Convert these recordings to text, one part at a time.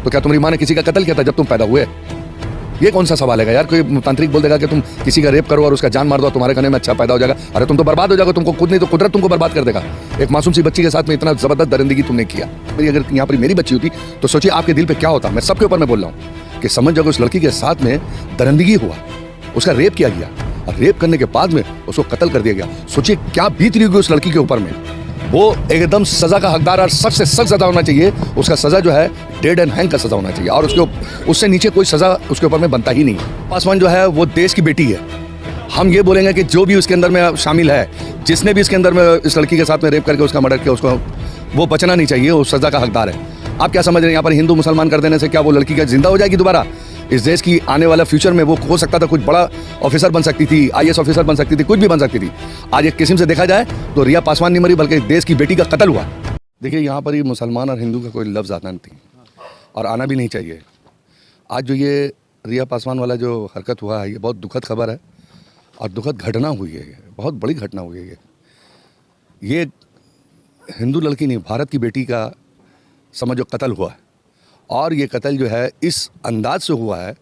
तो क्या तुम्हारी माँ ने किसी का कत्ल किया था जब तुम पैदा हुए? ये कौन सा सवाल है यार? कोई तांत्रिक बोल देगा कि तुम किसी का रेप करो और उसका जान मार दो, तुम्हारे खाने में अच्छा पैदा हो जाएगा। अरे तुम तो बर्बाद हो जाओगे, तुमको खुद नहीं तो कुदरत तुमको बर्बाद कर देगा। एक मासूम सी बच्ची के साथ में इतना जबरदस्त दरिंदगी तुमने किया। मेरी अगर यहाँ पर मेरी बच्ची होती तो सोचिए आपके दिल पे क्या होता। मैं सबके ऊपर मैं बोल रहा हूँ कि समझ जाओगे उस लड़की के साथ में दरिंदगी हुआ, उसका रेप किया गया और रेप करने के बाद में उसको कत्ल कर दिया गया। सोचिए क्या बीत रही होगी उस लड़की के ऊपर में। वो एकदम सजा का हकदार और सख्त से सख्त सजा होना चाहिए। उसका सजा जो है डेड एंड हैंग का सजा होना चाहिए और उससे नीचे कोई सजा उसके ऊपर में बनता ही नहीं। पासवान जो है वो देश की बेटी है। हम ये बोलेंगे कि जो भी उसके अंदर में शामिल है, जिसने भी इसके अंदर में इस लड़की के साथ में रेप करके उसका मर्डर किया, उसको वो बचना नहीं चाहिए, वो सजा का हकदार है। आप क्या समझ रहे हैं यहाँ पर हिंदू मुसलमान कर देने से क्या वो लड़की क्या जिंदा हो जाएगी दोबारा? इस देश की आने वाला फ्यूचर में वो हो सकता था कुछ बड़ा ऑफिसर बन सकती थी, आईएएस ऑफिसर बन सकती थी, कुछ भी बन सकती थी। आज एक किस्म से देखा जाए तो रिया पासवान नहीं मरी बल्कि देश की बेटी का कत्ल हुआ। देखिए यहाँ पर ही मुसलमान और हिंदू का कोई लफ्ज़ आता नहीं और आना भी नहीं चाहिए। आज जो ये रिया पासवान वाला जो हरकत हुआ है ये बहुत दुखद खबर है और दुखद घटना हुई है। बहुत बड़ी घटना हुई है। ये हिंदू लड़की नहीं, भारत की बेटी का समझो कत्ल हुआ है और ये कत्ल जो है इस अंदाज से हुआ है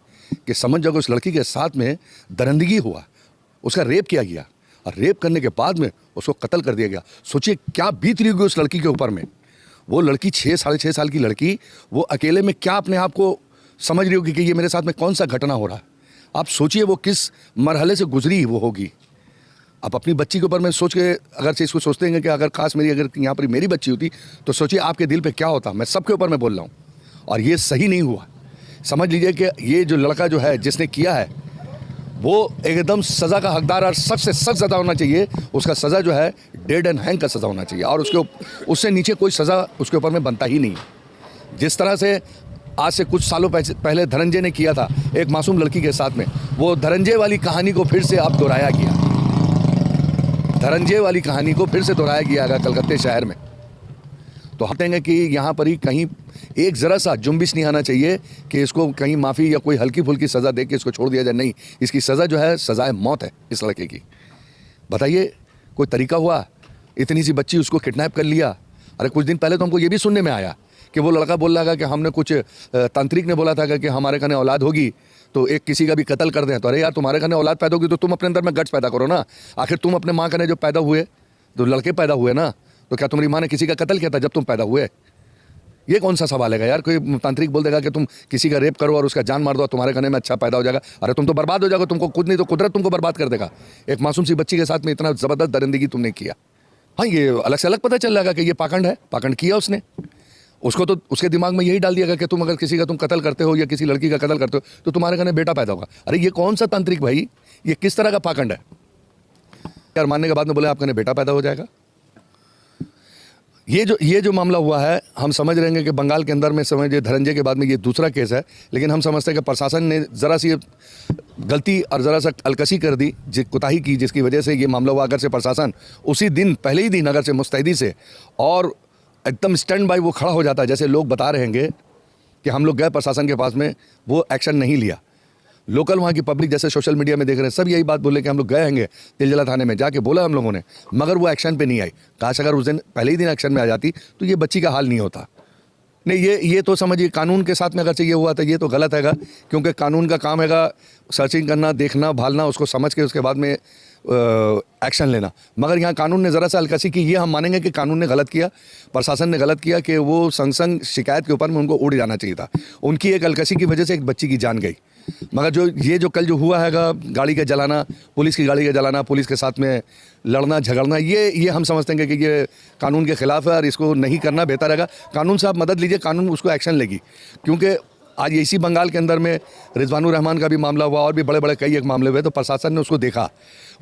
कि समझ जाओगे उस लड़की के साथ में दरिंदगी हुआ, उसका रेप किया गया और रेप करने के बाद में उसको कत्ल कर दिया गया। सोचिए क्या बीत रही होगी उस लड़की के ऊपर में। वो लड़की 6 साल की लड़की, वो अकेले में क्या अपने आप को समझ रही होगी कि ये मेरे साथ में कौन सा घटना हो रहा है। आप सोचिए वो किस मरहले से गुजरी वो होगी। आप अपनी बच्ची के ऊपर में सोच के अगर से इसको सोचते हैं कि अगर खास मेरी अगर यहाँ पर मेरी बच्ची होती तो सोचिए आपके दिल पे क्या होता। मैं सबके ऊपर मैं बोल रहा हूँ और ये सही नहीं हुआ। समझ लीजिए कि ये जो लड़का जो है जिसने किया है वो एकदम सज़ा का हकदार और सख्त से सख्त सज़ा होना चाहिए। उसका सज़ा जो है डेड एंड हैंग का सज़ा होना चाहिए और उससे नीचे कोई सज़ा उसके ऊपर में बनता ही नहीं। जिस तरह से आज से कुछ सालों पहले धनंजय ने किया था एक मासूम लड़की के साथ में, वो धनंजय वाली कहानी को फिर से अब दोहराया गया। धनंजय वाली कहानी को फिर से दोहराया गया कलकत्ते शहर में। तो हम कहेंगे कि यहाँ पर ही कहीं एक ज़रा सा जुम्बिश नहीं आना चाहिए कि इसको कहीं माफ़ी या कोई हल्की फुल्की सज़ा दे के इसको छोड़ दिया जाए। नहीं, इसकी सज़ा जो है सज़ाए मौत है इस लड़के की। बताइए कोई तरीका हुआ? इतनी सी बच्ची उसको किडनैप कर लिया। अरे कुछ दिन पहले तो हमको ये भी सुनने में आया कि वो लड़का बोल रहा था कि हमने कुछ तांत्रिक ने बोला था कि हमारे खाने औलाद होगी तो एक किसी का भी कत्ल कर दें। तो अरे यार तुम्हारे खाने औलाद पैदा होगी तो तुम अपने अंदर में गट्स पैदा करो ना। आखिर तुम अपने माँ खाने जो पैदा हुए तो लड़के पैदा हुए ना, तो क्या तुम्हारी माँ ने किसी का कत्ल किया था जब तुम पैदा हुए? ये कौन सा सवाल है यार? कोई तांत्रिक बोल देगा कि तुम किसी का रेप करो और उसका जान मार दो, तुम्हारे खाने में अच्छा पैदा हो जाएगा। अरे तुम तो बर्बाद हो जाओगे, तुमको खुद नहीं तो कुदरत तुमको बर्बाद कर देगा। एक मासूम सी बच्ची के साथ में इतना ज़बरदस्त दरिंदगी तुमने किया। हाँ, ये अलग से अलग पता चल जाएगा कि ये पाखंड है, पाखंड किया उसने। उसको तो उसके दिमाग में यही डाल दिया कि तुम अगर किसी का तुम कत्ल करते हो या किसी लड़की का कत्ल करते हो तो तुम्हारे खाने बेटा पैदा होगा। अरे ये कौन सा तांत्रिक भाई, ये किस तरह का पाखंड है यार? मानने के बाद में बोले आपका बेटा पैदा हो जाएगा। ये जो मामला हुआ है हम समझ रहे हैं कि बंगाल के अंदर में समझिए धनंजय के बाद में ये दूसरा केस है, लेकिन हम समझते हैं कि प्रशासन ने ज़रा सी गलती और ज़रा सा अलकसी कर दी, कोताही की, जिसकी वजह से ये मामला हुआ। अगर से प्रशासन उसी दिन पहले ही दिन अगर से मुस्तैदी से और एकदम स्टैंड बाय वो खड़ा हो जाता है, जैसे लोग बता रहे हैं कि हम लोग गए प्रशासन के पास में, वो एक्शन नहीं लिया। लोकल वहाँ की पब्लिक जैसे सोशल मीडिया में देख रहे हैं सब यही बात बोले कि हम लोग गए हैं तिलजला थाने में, जाके बोला हम लोगों ने, मगर वो एक्शन पे नहीं आई। काश अगर उस दिन पहले ही दिन एक्शन में आ जाती तो ये बच्ची का हाल नहीं होता। नहीं, ये तो समझिए कानून के साथ में अगर से ये हुआ तो ये तो गलत हैगा, क्योंकि कानून का काम हैगा सर्चिंग करना, देखना, भालना, उसको समझ के उसके बाद में एक्शन लेना। मगर यहाँ कानून ने ज़रा सा अलकसी की। ये हम मानेंगे कि कानून ने गलत किया, प्रशासन ने गलत किया कि वो संग शिकायत के ऊपर में उनको उड़ जाना चाहिए था। उनकी एक अलकसी की वजह से एक बच्ची की जान गई। मगर जो कल जो हुआ हैगा, गाड़ी का जलाना, पुलिस की गाड़ी का जलाना, पुलिस के साथ में लड़ना झगड़ना, ये हम समझते हैं कि ये कानून के ख़िलाफ़ है और इसको नहीं करना बेहतर हैगा। कानून से आप मदद लीजिए, कानून उसको एक्शन लेगी। क्योंकि आज इसी बंगाल के अंदर में रिजवानुर रहमान का भी मामला हुआ और भी बड़े बड़े कई एक मामले हुए, तो प्रशासन ने उसको देखा,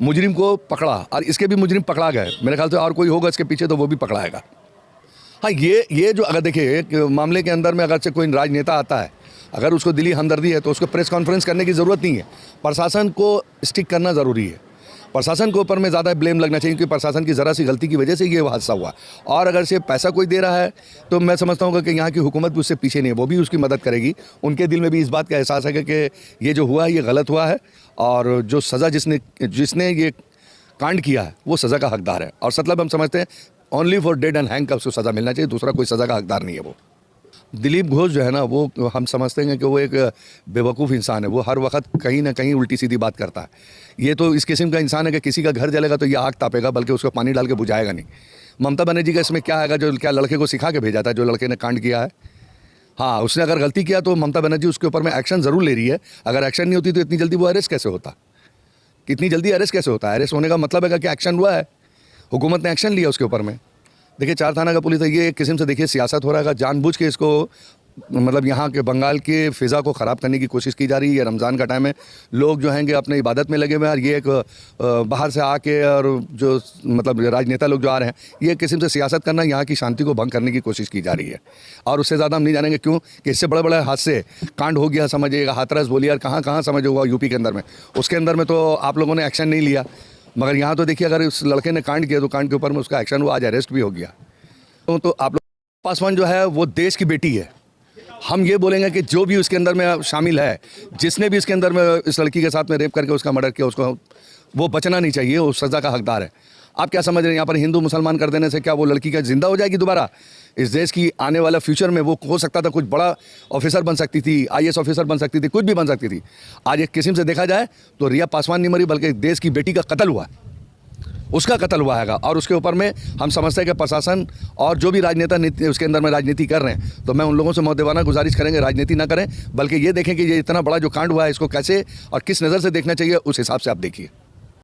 मुजरिम को पकड़ा और इसके भी मुजरिम पकड़ा गए। मेरे ख्याल से और कोई होगा इसके पीछे तो वो भी पकड़ाएगा। हाँ, ये जो अगर देखिए मामले के अंदर में अगर से कोई राजनेता आता है, अगर उसको दिली हमदर्दी है तो उसको प्रेस कॉन्फ्रेंस करने की ज़रूरत नहीं है। प्रशासन को स्टिक करना ज़रूरी है। प्रशासन के ऊपर में ज़्यादा ब्लेम लगना चाहिए कि प्रशासन की ज़रा सी गलती की वजह से ये हादसा हुआ। और अगर से पैसा कोई दे रहा है तो मैं समझता हूँ कि यहाँ की हुकूमत भी उससे पीछे नहीं है, वो भी उसकी मदद करेगी। उनके दिल में भी इस बात का एहसास है कि ये जो हुआ है ये गलत हुआ है और जो सज़ा जिसने ये कांड किया है वो सज़ा का हकदार है। और मतलब हम समझते हैं only for dead and hang का उसको सज़ा मिलना चाहिए, दूसरा कोई सज़ा का हकदार नहीं है वो। दिलीप घोष जो है ना, वो हम समझते हैं कि वो एक बेवकूफ़ इंसान है। वो हर वक्त कहीं ना कहीं उल्टी सीधी बात करता है। ये तो इस किस्म का इंसान है कि किसी का घर जलेगा तो ये आग तापेगा, बल्कि उसको पानी डाल के बुझाएगा नहीं। ममता बनर्जी का इसमें क्या है, जो क्या लड़के को सिखा के भेजा था, जो लड़के ने कांड किया है। हाँ, उसने अगर गलती किया तो ममता बनर्जी उसके ऊपर में एक्शन ज़रूर ले रही है। अगर एक्शन नहीं होती तो इतनी जल्दी वो अरेस्ट कैसे होता, कितनी जल्दी अरेस्ट कैसे होता है? अरेस्ट होने का मतलब है कि एक्शन हुआ है, हुकूमत ने एक्शन लिया उसके ऊपर में। देखिए, 4 थाना का पुलिस है, ये एक किस्म से देखिए सियासत हो रहा है। जानबूझ के इसको मतलब यहाँ के बंगाल के फ़िज़ा को ख़राब करने की कोशिश की जा रही है। रमज़ान का टाइम है, लोग जो हैंगे अपने इबादत में लगे हुए हैं, और ये एक बाहर से आके और जो मतलब राजनेता लोग जो आ रहे हैं, ये एक किस्म से सियासत करना, यहाँ की शांति को भंग करने की कोशिश की जा रही है। और उससे ज़्यादा हम नहीं जानेंगे क्यों कि इससे बड़े बड़े हादसे कांड हो गया, समझिएगा हाथरस बोलिए, और कहाँ कहाँ समझ हुआ यूपी के अंदर में। उसके अंदर में तो आप लोगों ने एक्शन नहीं लिया, मगर यहाँ तो देखिए अगर उस लड़के ने कांड किया तो कांड के ऊपर में उसका एक्शन हुआ, आज अरेस्ट भी हो गया। तो आप लोग पासवान जो है वो देश की बेटी है। हम ये बोलेंगे कि जो भी उसके अंदर में शामिल है, जिसने भी इसके अंदर में इस लड़की के साथ में रेप करके उसका मर्डर किया, उसको वो बचना नहीं चाहिए, वो सज़ा का हकदार है। आप क्या समझ रहे हैं, यहाँ पर हिंदू मुसलमान कर देने से क्या वो लड़की का जिंदा हो जाएगी दोबारा? इस देश की आने वाला फ्यूचर में वो हो सकता था कुछ बड़ा ऑफिसर बन सकती थी, IAS ऑफिसर बन सकती थी, कुछ भी बन सकती थी। आज एक किस्म से देखा जाए तो रिया पासवान नहीं मरी, बल्कि देश की बेटी का कत्ल हुआ, उसका कत्ल हुआ है। और उसके ऊपर में हम समझते हैं कि प्रशासन और जो भी राजनेता उसके अंदर में राजनीति कर रहे हैं, तो मैं उन लोगों से मौदेवाना गुजारिश करेंगे, राजनीति ना करें, बल्कि ये देखें कि ये इतना बड़ा जो कांड हुआ है इसको कैसे और किस नज़र से देखना चाहिए, उस हिसाब से आप देखिए।